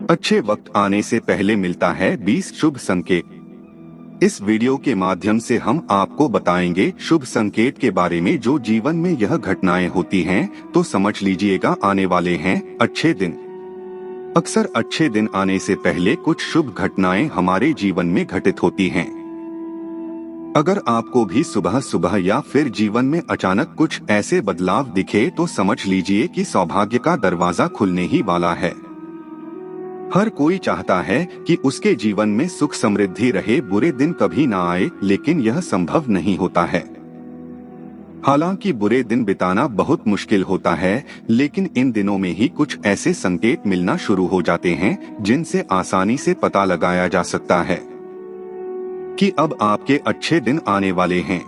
अच्छे वक्त आने से पहले मिलता है 20 शुभ संकेत। इस वीडियो के माध्यम से हम आपको बताएंगे शुभ संकेत के बारे में। जो जीवन में यह घटनाएं होती हैं तो समझ लीजिएगा आने वाले हैं अच्छे दिन। अक्सर अच्छे दिन आने से पहले कुछ शुभ घटनाएं हमारे जीवन में घटित होती हैं। अगर आपको भी सुबह सुबह या फिर जीवन में अचानक कुछ ऐसे बदलाव दिखे तो समझ लीजिए कि सौभाग्य का दरवाजा खुलने ही वाला है। हर कोई चाहता है कि उसके जीवन में सुख समृद्धि रहे, बुरे दिन कभी ना आए, लेकिन यह संभव नहीं होता है। हालांकि बुरे दिन बिताना बहुत मुश्किल होता है, लेकिन इन दिनों में ही कुछ ऐसे संकेत मिलना शुरू हो जाते हैं जिनसे आसानी से पता लगाया जा सकता है कि अब आपके अच्छे दिन आने वाले हैं।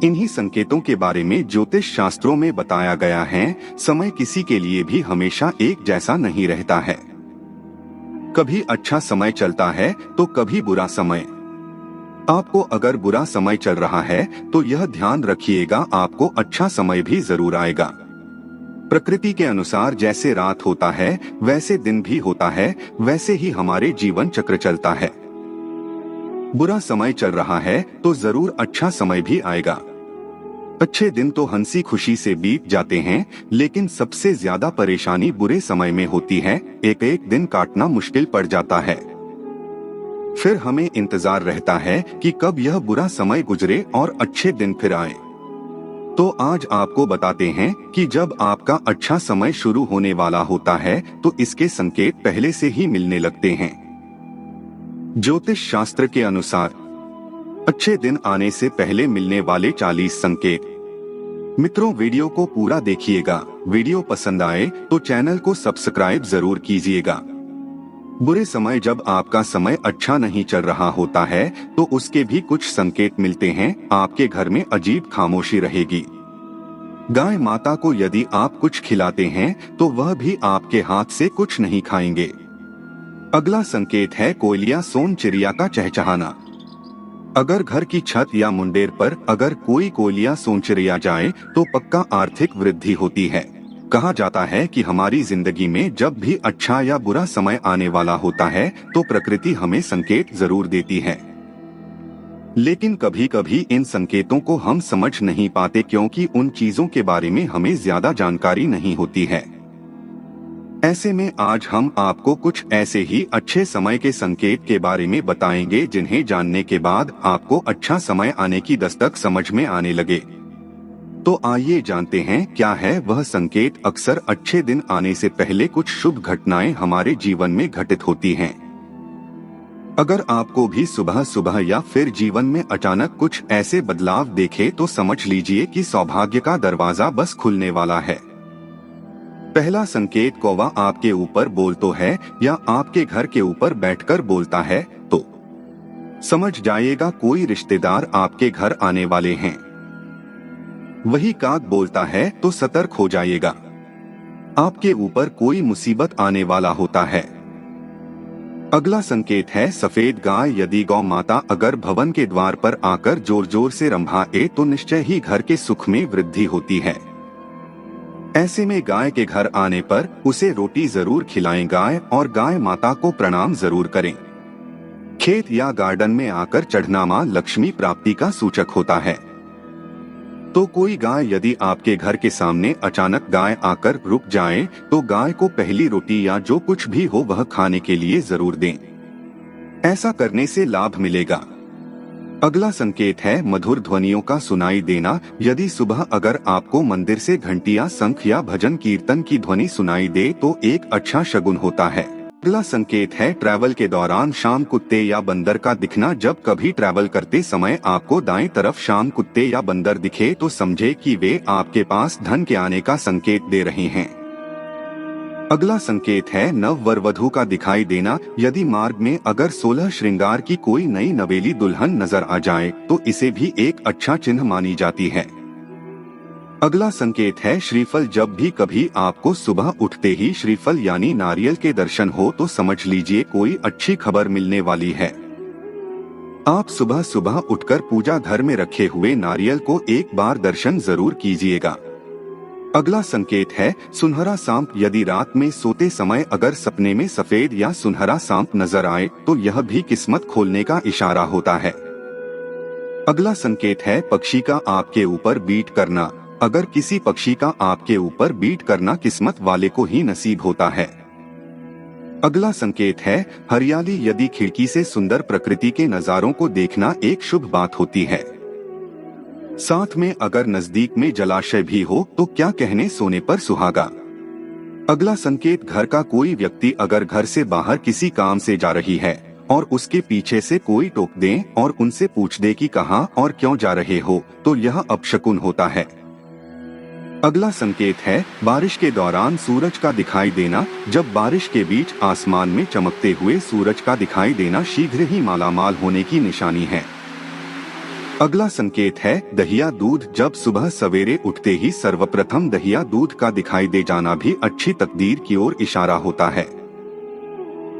इन्हीं संकेतों के बारे में ज्योतिष शास्त्रों में बताया गया है। समय किसी के लिए भी हमेशा एक जैसा नहीं रहता है। कभी अच्छा समय चलता है तो कभी बुरा समय। आपको अगर बुरा समय चल रहा है तो यह ध्यान रखिएगा, आपको अच्छा समय भी जरूर आएगा। प्रकृति के अनुसार जैसे रात होता है वैसे दिन भी होता है, वैसे ही हमारे जीवन चक्र चलता है। बुरा समय चल रहा है तो जरूर अच्छा समय भी आएगा। अच्छे दिन तो हंसी खुशी से बीत जाते हैं, लेकिन सबसे ज्यादा परेशानी बुरे समय में होती है। एक एक दिन काटना मुश्किल पड़ जाता है। फिर हमें इंतजार रहता है कि कब यह बुरा समय गुजरे और अच्छे दिन फिर आए। तो आज आपको बताते हैं कि जब आपका अच्छा समय शुरू होने वाला होता है तो इसके संकेत पहले से ही मिलने लगते हैं। ज्योतिष शास्त्र के अनुसार अच्छे दिन आने से पहले मिलने वाले 40 संकेत। मित्रों, वीडियो को पूरा देखिएगा। वीडियो पसंद आए तो चैनल को सब्सक्राइब जरूर कीजिएगा। बुरे समय, जब आपका समय अच्छा नहीं चल रहा होता है तो उसके भी कुछ संकेत मिलते हैं। आपके घर में अजीब खामोशी रहेगी। गाय माता को यदि आप कुछ खिलाते हैं तो वह भी आपके हाथ से कुछ नहीं खाएंगे। अगला संकेत है कोयलिया सोन चिड़िया का चहचहाना। अगर घर की छत या मुंडेर पर अगर कोई कोयलिया सोनचिड़िया जाए तो पक्का आर्थिक वृद्धि होती है। कहा जाता है कि हमारी जिंदगी में जब भी अच्छा या बुरा समय आने वाला होता है तो प्रकृति हमें संकेत जरूर देती है, लेकिन कभी कभी इन संकेतों को हम समझ नहीं पाते क्योंकि उन चीजों के बारे में हमें ज्यादा जानकारी नहीं होती है। ऐसे में आज हम आपको कुछ ऐसे ही अच्छे समय के संकेत के बारे में बताएंगे जिन्हें जानने के बाद आपको अच्छा समय आने की दस्तक समझ में आने लगे। तो आइए जानते हैं क्या है वह संकेत। अक्सर अच्छे दिन आने से पहले कुछ शुभ घटनाएं हमारे जीवन में घटित होती हैं। अगर आपको भी सुबह सुबह या फिर जीवन में अचानक कुछ ऐसे बदलाव देखे तो समझ लीजिए कि सौभाग्य का दरवाजा बस खुलने वाला है। पहला संकेत, कौवा आपके ऊपर बोलतो है या आपके घर के ऊपर बैठकर बोलता है तो समझ जाइएगा कोई रिश्तेदार आपके घर आने वाले हैं। वही काग बोलता है तो सतर्क हो जाइएगा, आपके ऊपर कोई मुसीबत आने वाला होता है। अगला संकेत है सफेद गाय। यदि गौ माता अगर भवन के द्वार पर आकर जोर जोर से रंभाए तो निश्चय ही घर के सुख में वृद्धि होती है। ऐसे में गाय के घर आने पर उसे रोटी जरूर खिलाएं गाय, और गाय माता को प्रणाम जरूर करें। खेत या गार्डन में आकर चढ़ना मां लक्ष्मी प्राप्ति का सूचक होता है। तो कोई गाय यदि आपके घर के सामने अचानक गाय आकर रुक जाए तो गाय को पहली रोटी या जो कुछ भी हो वह खाने के लिए जरूर दें। ऐसा करने से लाभ मिलेगा। अगला संकेत है मधुर ध्वनियों का सुनाई देना। यदि सुबह अगर आपको मंदिर से घंटियां, शंख या भजन कीर्तन की ध्वनि सुनाई दे तो एक अच्छा शगुन होता है। अगला संकेत है ट्रैवल के दौरान शाम कुत्ते या बंदर का दिखना। जब कभी ट्रैवल करते समय आपको दाएं तरफ शाम कुत्ते या बंदर दिखे तो समझे कि वे आपके पास धन के आने का संकेत दे रहे हैं। अगला संकेत है नव वर वधू का दिखाई देना। यदि मार्ग में अगर 16 श्रृंगार की कोई नई नवेली दुल्हन नजर आ जाए तो इसे भी एक अच्छा चिन्ह मानी जाती है। अगला संकेत है श्रीफल। जब भी कभी आपको सुबह उठते ही श्रीफल यानी नारियल के दर्शन हो तो समझ लीजिए कोई अच्छी खबर मिलने वाली है। आप सुबह सुबह उठकर पूजा घर में रखे हुए नारियल को एक बार दर्शन जरूर कीजिएगा। अगला संकेत है सुनहरा सांप। यदि रात में सोते समय अगर सपने में सफेद या सुनहरा सांप नजर आए तो यह भी किस्मत खोलने का इशारा होता है। अगला संकेत है पक्षी का आपके ऊपर बीट करना। अगर किसी पक्षी का आपके ऊपर बीट करना किस्मत वाले को ही नसीब होता है। अगला संकेत है हरियाली। यदि खिड़की से सुंदर प्रकृति के नजारों को देखना एक शुभ बात होती है। साथ में अगर नजदीक में जलाशय भी हो तो क्या कहने सोने पर सुहागा। अगला संकेत घर का कोई व्यक्ति अगर घर से बाहर किसी काम से जा रही है और उसके पीछे से कोई टोक दे और उनसे पूछ दे कि कहाँ और क्यों जा रहे हो तो यह अपशकुन होता है। अगला संकेत है बारिश के दौरान सूरज का दिखाई देना। जब बारिश के बीच आसमान में चमकते हुए सूरज का दिखाई देना शीघ्र ही मालामाल होने की निशानी है। अगला संकेत है दहिया दूध। जब सुबह सवेरे उठते ही सर्वप्रथम दहिया दूध का दिखाई दे जाना भी अच्छी तकदीर की ओर इशारा होता है।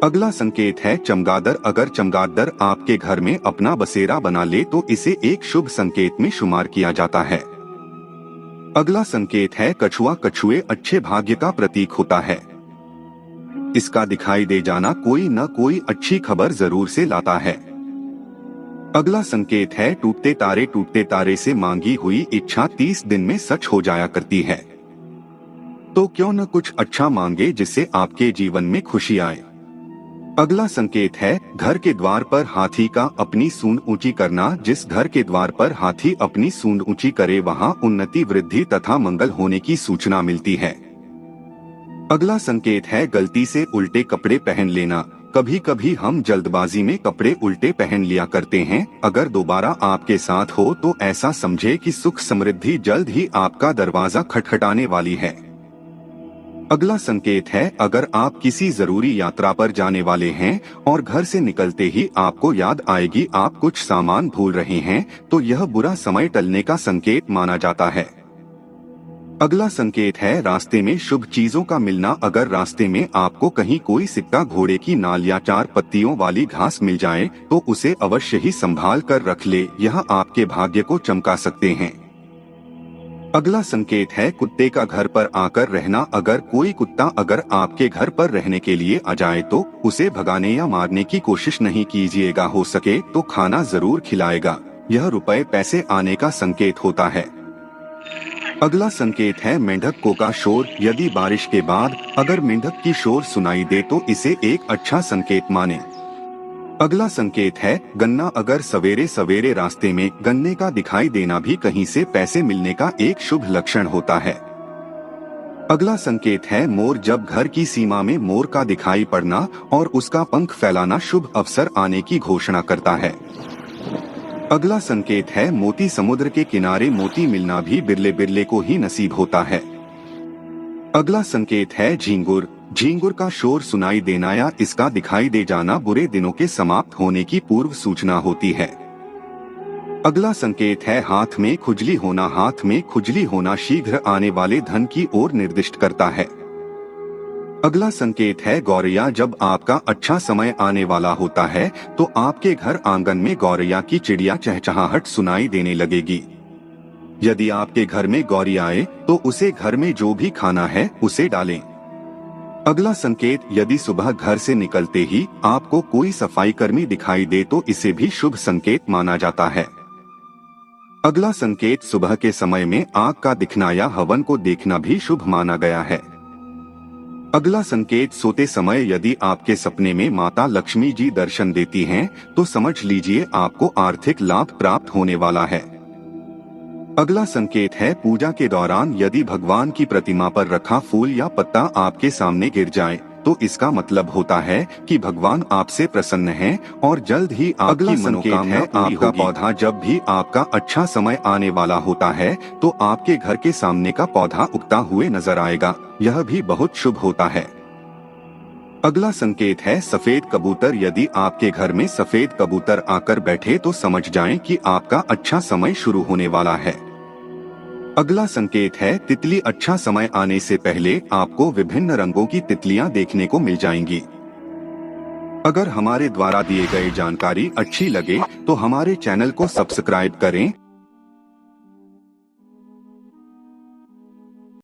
अगला संकेत है चमगादड़। अगर चमगादड़ आपके घर में अपना बसेरा बना ले तो इसे एक शुभ संकेत में शुमार किया जाता है। अगला संकेत है कछुआ। कछुए अच्छे भाग्य का प्रतीक होता है। इसका दिखाई दे जाना कोई न कोई अच्छी खबर जरूर से लाता है। अगला संकेत है टूटते तारे। टूटते तारे से मांगी हुई इच्छा 30 दिन में सच हो जाया करती है। तो क्यों न कुछ अच्छा मांगे जिससे आपके जीवन में खुशी आए। अगला संकेत है घर के द्वार पर हाथी का अपनी सूंड ऊंची करना। जिस घर के द्वार पर हाथी अपनी सूंड ऊंची करे वहां उन्नति वृद्धि तथा मंगल होने की सूचना मिलती है। अगला संकेत है गलती से उल्टे कपड़े पहन लेना। कभी कभी हम जल्दबाजी में कपड़े उल्टे पहन लिया करते हैं। अगर दोबारा आपके साथ हो तो ऐसा समझे कि सुख समृद्धि जल्द ही आपका दरवाजा खटखटाने वाली है। अगला संकेत है अगर आप किसी जरूरी यात्रा पर जाने वाले हैं और घर से निकलते ही आपको याद आएगी आप कुछ सामान भूल रहे हैं तो यह बुरा समय टलने का संकेत माना जाता है। अगला संकेत है रास्ते में शुभ चीजों का मिलना। अगर रास्ते में आपको कहीं कोई सिक्का, घोड़े की नाल या 4 पत्तियों वाली घास मिल जाए तो उसे अवश्य ही संभाल कर रख ले। यह आपके भाग्य को चमका सकते हैं। अगला संकेत है कुत्ते का घर पर आकर रहना। अगर कोई कुत्ता अगर आपके घर पर रहने के लिए आ जाए तो उसे भगाने या मारने की कोशिश नहीं कीजिएगा। हो सके तो खाना जरूर खिलाएगा। यह रुपए पैसे आने का संकेत होता है। अगला संकेत है मेंढक का शोर। यदि बारिश के बाद अगर मेंढक की शोर सुनाई दे तो इसे एक अच्छा संकेत माने। अगला संकेत है गन्ना। अगर सवेरे सवेरे रास्ते में गन्ने का दिखाई देना भी कहीं से पैसे मिलने का एक शुभ लक्षण होता है। अगला संकेत है मोर। जब घर की सीमा में मोर का दिखाई पड़ना और उसका पंख फैलाना शुभ अवसर आने की घोषणा करता है। अगला संकेत है मोती। समुद्र के किनारे मोती मिलना भी बिरले बिरले को ही नसीब होता है। अगला संकेत है झींगुर। झींगुर का शोर सुनाई देना या इसका दिखाई दे जाना बुरे दिनों के समाप्त होने की पूर्व सूचना होती है। अगला संकेत है हाथ में खुजली होना। हाथ में खुजली होना शीघ्र आने वाले धन की ओर निर्दिष्ट करता है। अगला संकेत है गौरैया। जब आपका अच्छा समय आने वाला होता है तो आपके घर आंगन में गौरैया की चिड़िया चहचहाहट सुनाई देने लगेगी। यदि आपके घर में गौरी आए तो उसे घर में जो भी खाना है उसे डालें। अगला संकेत यदि सुबह घर से निकलते ही आपको कोई सफाई कर्मी दिखाई दे तो इसे भी शुभ संकेत माना जाता है। अगला संकेत सुबह के समय में आग का दिखना या हवन को देखना भी शुभ माना गया है। अगला संकेत सोते समय यदि आपके सपने में माता लक्ष्मी जी दर्शन देती हैं, तो समझ लीजिए आपको आर्थिक लाभ प्राप्त होने वाला है। अगला संकेत है पूजा के दौरान यदि भगवान की प्रतिमा पर रखा फूल या पत्ता आपके सामने गिर जाए तो इसका मतलब होता है कि भगवान आपसे प्रसन्न हैं और जल्द ही आपकी मनोकामना है। आपका पौधा जब भी आपका अच्छा समय आने वाला होता है तो आपके घर के सामने का पौधा उगता हुए नजर आएगा। यह भी बहुत शुभ होता है। अगला संकेत है सफेद कबूतर। यदि आपके घर में सफेद कबूतर आकर बैठे तो समझ जाएं कि आपका अच्छा समय शुरू होने वाला है। अगला संकेत है तितली। अच्छा समय आने से पहले आपको विभिन्न रंगों की तितलियां देखने को मिल जाएंगी। अगर हमारे द्वारा दिए गए जानकारी अच्छी लगे तो हमारे चैनल को सब्सक्राइब करें